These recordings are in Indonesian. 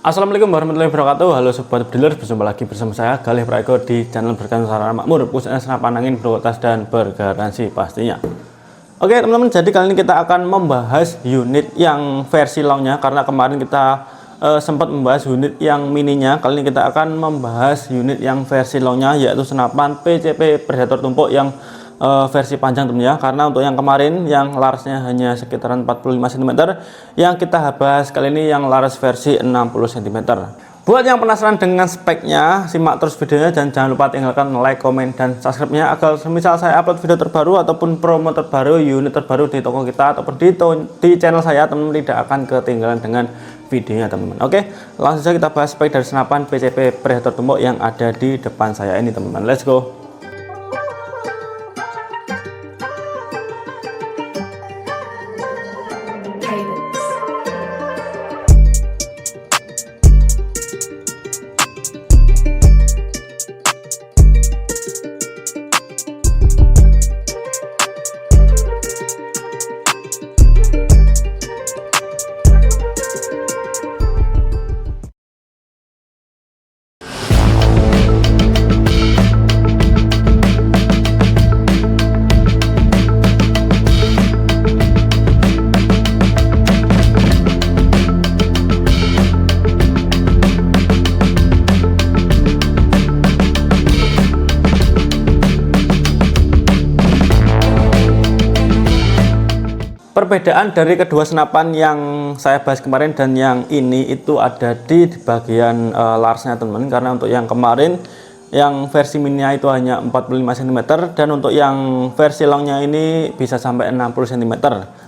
Assalamualaikum warahmatullahi wabarakatuh. Halo sobat bediler, berjumpa lagi bersama saya Galih Praego di channel Berkah Sarana Makmur, khususnya senapan angin berkualitas dan bergaransi pastinya. Oke teman-teman, jadi kali ini kita akan membahas unit yang versi longnya, karena kemarin kita sempat membahas unit yang mininya. Kali ini kita akan membahas unit yang versi longnya, yaitu senapan PCP Predator tumpuk yang versi panjang teman ya. Karena untuk yang kemarin yang larasnya hanya sekitaran 45 cm, yang kita bahas kali ini yang laras versi 60 cm. Buat yang penasaran dengan speknya, simak terus videonya dan jangan lupa tinggalkan like, komen, dan subscribe-nya agar semisal saya upload video terbaru ataupun promo terbaru, unit terbaru di toko kita ataupun di channel saya, teman-teman tidak akan ketinggalan dengan videonya teman-teman. Oke, langsung saja kita bahas spek dari senapan PCP Predator tumpuk yang ada di depan saya ini teman-teman. Let's go. Perbedaan dari kedua senapan yang saya bahas kemarin dan yang ini itu ada di bagian larasnya teman-teman. Karena untuk yang kemarin yang versi mininya itu hanya 45 cm dan untuk yang versi longnya ini bisa sampai 60 cm.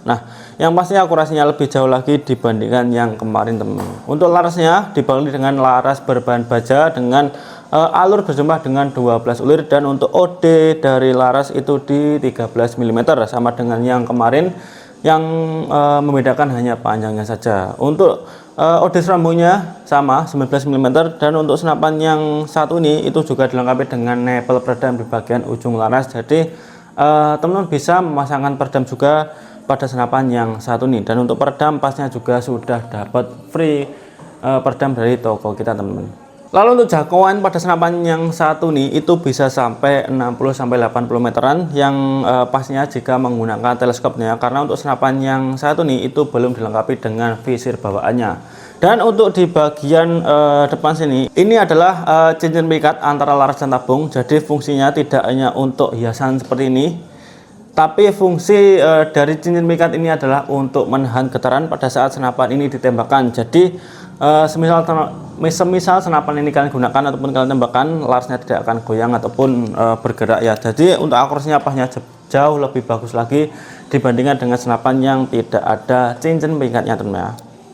Nah, yang pastinya akurasinya lebih jauh lagi dibandingkan yang kemarin teman-teman. Untuk larasnya dibagi dengan laras berbahan baja dengan alur berjumlah dengan 12 ulir, dan untuk OD dari laras itu di 13 mm sama dengan yang kemarin. Yang membedakan hanya panjangnya saja. Untuk OD serambungnya sama 19 mm, dan untuk senapan yang satu ini itu juga dilengkapi dengan nepel peredam di bagian ujung laras. Jadi teman-teman bisa memasangkan peredam juga pada senapan yang satu ini. Dan untuk peredam pasnya juga sudah dapat free peredam dari toko kita teman-teman. Lalu untuk jangkauan pada senapan yang satu nih itu bisa sampai 60-80 meteran, yang pastinya jika menggunakan teleskopnya, karena untuk senapan yang satu nih itu belum dilengkapi dengan visir bawaannya. Dan untuk di bagian depan sini ini adalah cincin pengikat antara laras dan tabung. Jadi fungsinya tidak hanya untuk hiasan seperti ini, tapi fungsi dari cincin pengikat ini adalah untuk menahan getaran pada saat senapan ini ditembakkan. Jadi semisal senapan ini kalian gunakan ataupun kalian tembakkan, larasnya tidak akan goyang ataupun bergerak ya. Jadi untuk akurasinya pasnya jauh lebih bagus lagi dibandingkan dengan senapan yang tidak ada cincin pengikatnya teman ya.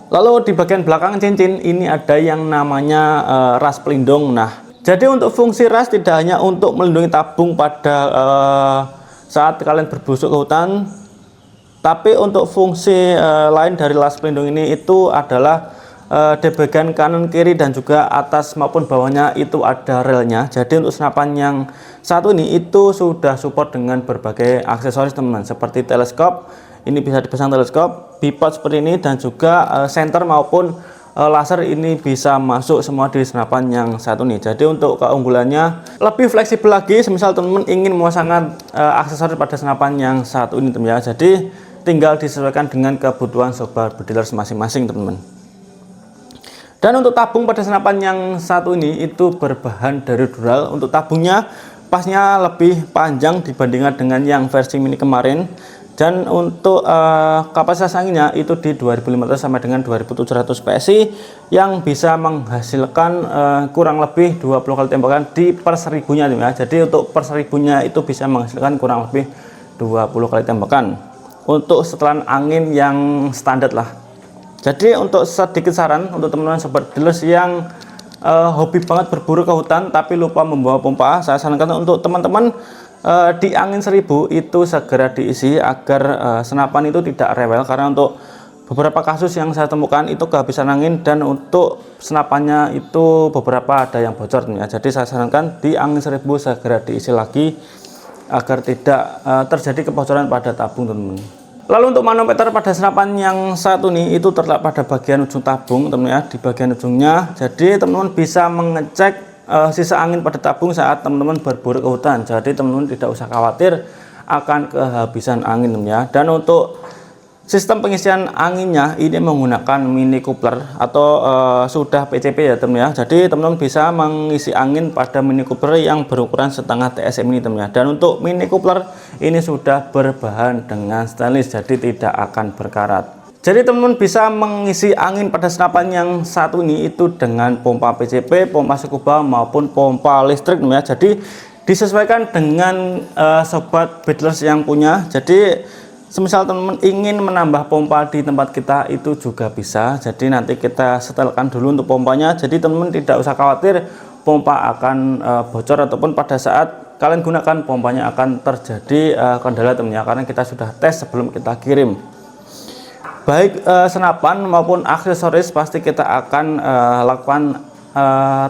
Lalu di bagian belakang cincin ini ada yang namanya ras pelindung. Nah, jadi untuk fungsi ras tidak hanya untuk melindungi tabung pada saat kalian berbusuk ke hutan, tapi untuk fungsi lain dari ras pelindung ini itu adalah di bagian kanan, kiri, dan juga atas maupun bawahnya itu ada relnya. Jadi untuk senapan yang satu ini itu sudah support dengan berbagai aksesoris teman-teman, seperti teleskop, ini bisa dipasang teleskop, bipod seperti ini, dan juga senter maupun laser ini bisa masuk semua di senapan yang satu ini. Jadi untuk keunggulannya lebih fleksibel lagi, semisal teman-teman ingin memasangkan aksesoris pada senapan yang satu ini teman ya. Jadi tinggal disesuaikan dengan kebutuhan sobat bediler masing-masing teman-teman. Dan untuk tabung pada senapan yang satu ini itu berbahan dari dural. Untuk tabungnya pasnya lebih panjang dibandingkan dengan yang versi mini kemarin. Dan untuk kapasitas anginnya itu di 2500 sampai dengan 2700 PSI, yang bisa menghasilkan kurang lebih 20 kali tembakan di per seribunya ya. Jadi untuk per seribunya itu bisa menghasilkan kurang lebih 20 kali tembakan untuk setelan angin yang standar lah. Jadi untuk sedikit saran untuk teman-teman sobat dealers yang hobi banget berburu ke hutan tapi lupa membawa pompa, saya sarankan untuk teman-teman di angin 1000 itu segera diisi agar senapan itu tidak rewel. Karena untuk beberapa kasus yang saya temukan itu kehabisan angin, dan untuk senapannya itu beberapa ada yang bocor ya. Jadi saya sarankan di angin 1000 segera diisi lagi agar tidak terjadi kebocoran pada tabung teman-teman. Lalu untuk manometer pada senapan yang satu nih itu terletak pada bagian ujung tabung teman ya, di bagian ujungnya. Jadi teman-teman bisa mengecek sisa angin pada tabung saat teman-teman berburu ke hutan. Jadi teman-teman tidak usah khawatir akan kehabisan angin teman ya. Dan untuk sistem pengisian anginnya ini menggunakan mini coupler atau sudah PCP ya teman ya. Jadi teman-teman bisa mengisi angin pada mini coupler yang berukuran setengah TSM ini teman ya. Dan untuk mini coupler ini sudah berbahan dengan stainless, jadi tidak akan berkarat. Jadi teman-teman bisa mengisi angin pada senapan yang satu ini itu dengan pompa PCP, pompa scuba maupun pompa listrik teman ya. Jadi disesuaikan dengan sobat beadlers yang punya. Jadi semisal teman-teman ingin menambah pompa di tempat kita itu juga bisa. Jadi nanti kita setelkan dulu untuk pompanya. Jadi teman-teman tidak usah khawatir pompa akan bocor ataupun pada saat kalian gunakan pompanya akan terjadi kendala teman-teman ya, karena kita sudah tes sebelum kita kirim. Baik senapan maupun aksesoris pasti kita akan lakukan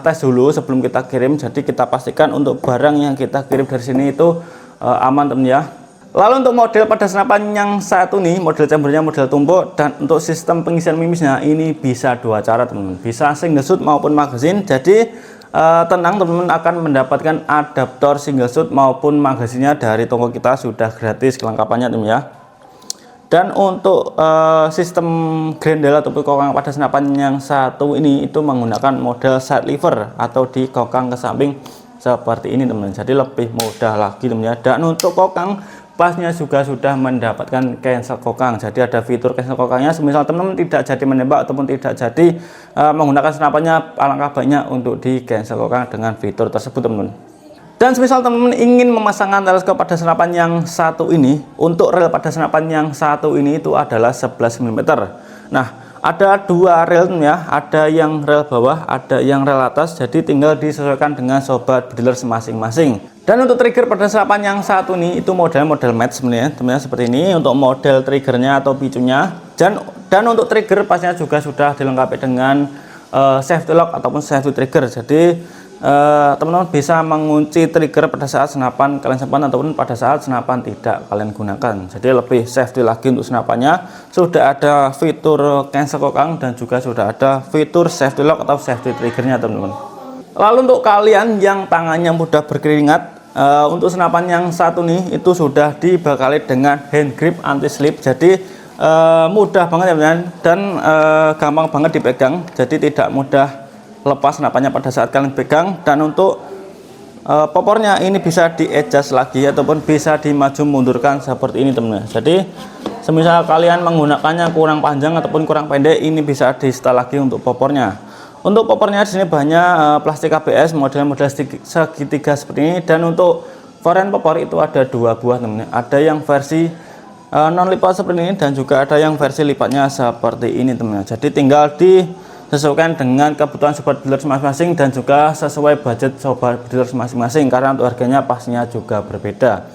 tes dulu sebelum kita kirim. Jadi kita pastikan untuk barang yang kita kirim dari sini itu aman teman-teman ya. Lalu untuk model pada senapan yang satu nih, model chambernya model tumpuk, dan untuk sistem pengisian mimisnya ini bisa dua cara teman-teman, bisa single shoot maupun magazine. Jadi tenang teman-teman, akan mendapatkan adaptor single shoot maupun magazinnya dari toko kita, sudah gratis kelengkapannya teman ya. Dan untuk sistem grendel atau kokang pada senapan yang satu ini itu menggunakan model side lever atau di kokang ke samping seperti ini teman-teman. Jadi lebih mudah lagi teman ya. Dan untuk kokang pasnya juga sudah mendapatkan cancel kokang. Jadi ada fitur cancel kokangnya. Semisal teman-teman tidak jadi menembak ataupun tidak jadi menggunakan senapannya, alangkah baiknya untuk di cancel kokang dengan fitur tersebut teman-teman. Dan semisal teman-teman ingin memasangkan teleskop pada senapan yang satu ini, untuk rel pada senapan yang satu ini itu adalah 11 mm. Nah, ada dua rel ya, ada yang rel bawah, ada yang rel atas. Jadi tinggal disesuaikan dengan sobat beadlers masing-masing. Dan untuk trigger pada senapan yang satu ini itu model match sebenarnya teman-teman, seperti ini untuk model triggernya atau picunya. Dan untuk trigger pasnya juga sudah dilengkapi dengan safety lock ataupun safety trigger. Jadi teman-teman bisa mengunci trigger pada saat senapan kalian simpan ataupun pada saat senapan tidak kalian gunakan. Jadi lebih safety lagi untuk senapannya. Sudah ada fitur cancel kokang dan juga sudah ada fitur safety lock atau safety triggernya teman-teman. Lalu untuk kalian yang tangannya mudah berkeringat, untuk senapan yang satu nih itu sudah dibekali dengan hand grip anti slip. Jadi mudah banget ya teman-teman, dan gampang banget dipegang. Jadi tidak mudah lepas senapannya pada saat kalian pegang. Dan untuk popornya ini bisa di adjust lagi ataupun bisa dimaju mundurkan seperti ini teman-teman. Jadi semisal kalian menggunakannya kurang panjang ataupun kurang pendek, ini bisa di setel lagi untuk popornya. Untuk popornya di sini banyak plastik ABS model segitiga seperti ini. Dan untuk varian popor itu ada dua buah teman-teman. Ada yang versi non lipat seperti ini dan juga ada yang versi lipatnya seperti ini teman-teman. Jadi tinggal disesuaikan dengan kebutuhan sobat beadlers masing-masing dan juga sesuai budget sobat beadlers masing-masing, karena untuk harganya pastinya juga berbeda.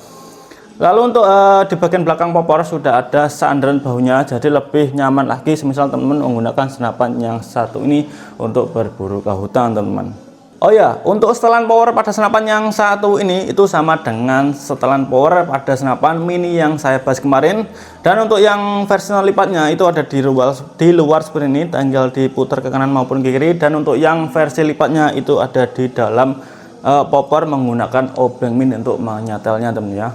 Lalu untuk di bagian belakang popor sudah ada sandaran bahunya, jadi lebih nyaman lagi semisal teman-teman menggunakan senapan yang satu ini untuk berburu ke hutan teman-teman. Oh ya, untuk setelan power pada senapan yang satu ini itu sama dengan setelan power pada senapan mini yang saya bahas kemarin. Dan untuk yang versi lipatnya itu ada di luar seperti ini, tinggal diputar ke kanan maupun ke kiri. Dan untuk yang versi lipatnya itu ada di dalam popor menggunakan obeng mini untuk menyatelnya teman-teman ya.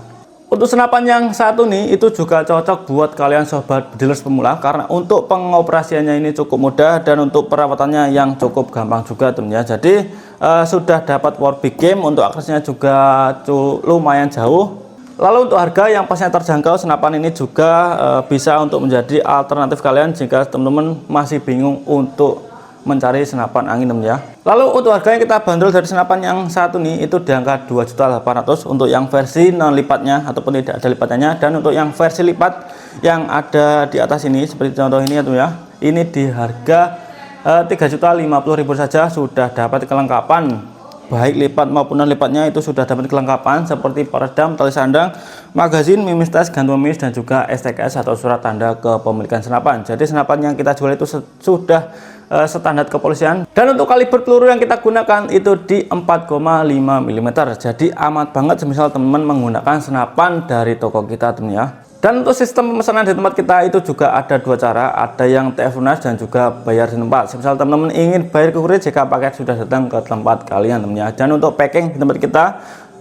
Untuk senapan yang satu nih itu juga cocok buat kalian sobat beadlers pemula, karena untuk pengoperasiannya ini cukup mudah dan untuk perawatannya yang cukup gampang juga teman ya. Jadi sudah dapat power big game, untuk aksesnya juga lumayan jauh. Lalu untuk harga yang pastinya terjangkau, senapan ini juga bisa untuk menjadi alternatif kalian jika teman-teman masih bingung untuk mencari senapan angin teman ya. Lalu untuk harganya kita bandrol dari senapan yang satu nih itu di angka 2.800.000 untuk yang versi non lipatnya ataupun tidak ada lipatnya. Dan untuk yang versi lipat yang ada di atas ini seperti contoh ini ya teman ya, ini di harga 3.050.000 saja sudah dapat kelengkapan baik lipat maupun non lipatnya. Itu sudah dapat kelengkapan seperti peredam, tali sandang, magazin, mimis tes, gantung mimis, dan juga STKS atau surat tanda kepemilikan senapan. Jadi senapan yang kita jual itu sudah standar kepolisian. Dan untuk kaliber peluru yang kita gunakan itu di 4,5 mm. Jadi amat banget semisal teman-teman menggunakan senapan dari toko kita teman ya. Dan untuk sistem pemesanan di tempat kita itu juga ada dua cara, ada yang TF lunas dan juga bayar di tempat. Misal teman-teman ingin bayar ke kurir jika paket sudah datang ke tempat kalian teman-teman. Dan untuk packing di tempat kita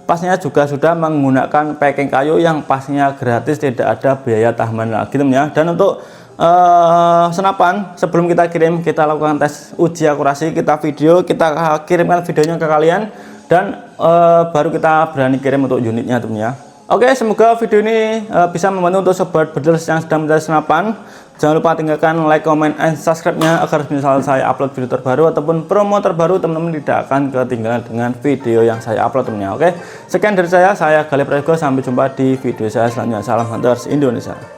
pastinya juga sudah menggunakan packing kayu yang pastinya gratis, tidak ada biaya tambahan lagi teman-teman. Dan untuk senapan sebelum kita kirim, kita lakukan tes uji akurasi, kita video, kita kirimkan videonya ke kalian, dan baru kita berani kirim untuk unitnya teman-teman. Oke, semoga video ini bisa membantu untuk sobat Birders yang sedang mencari senapan. Jangan lupa tinggalkan like, comment, and subscribe-nya agar misal saya upload video terbaru ataupun promo terbaru, teman-teman tidak akan ketinggalan dengan video yang saya upload teman-teman. Oke, sekian dari saya Galih Prayogo, sampai jumpa di video saya selanjutnya. Salam Hunters Indonesia.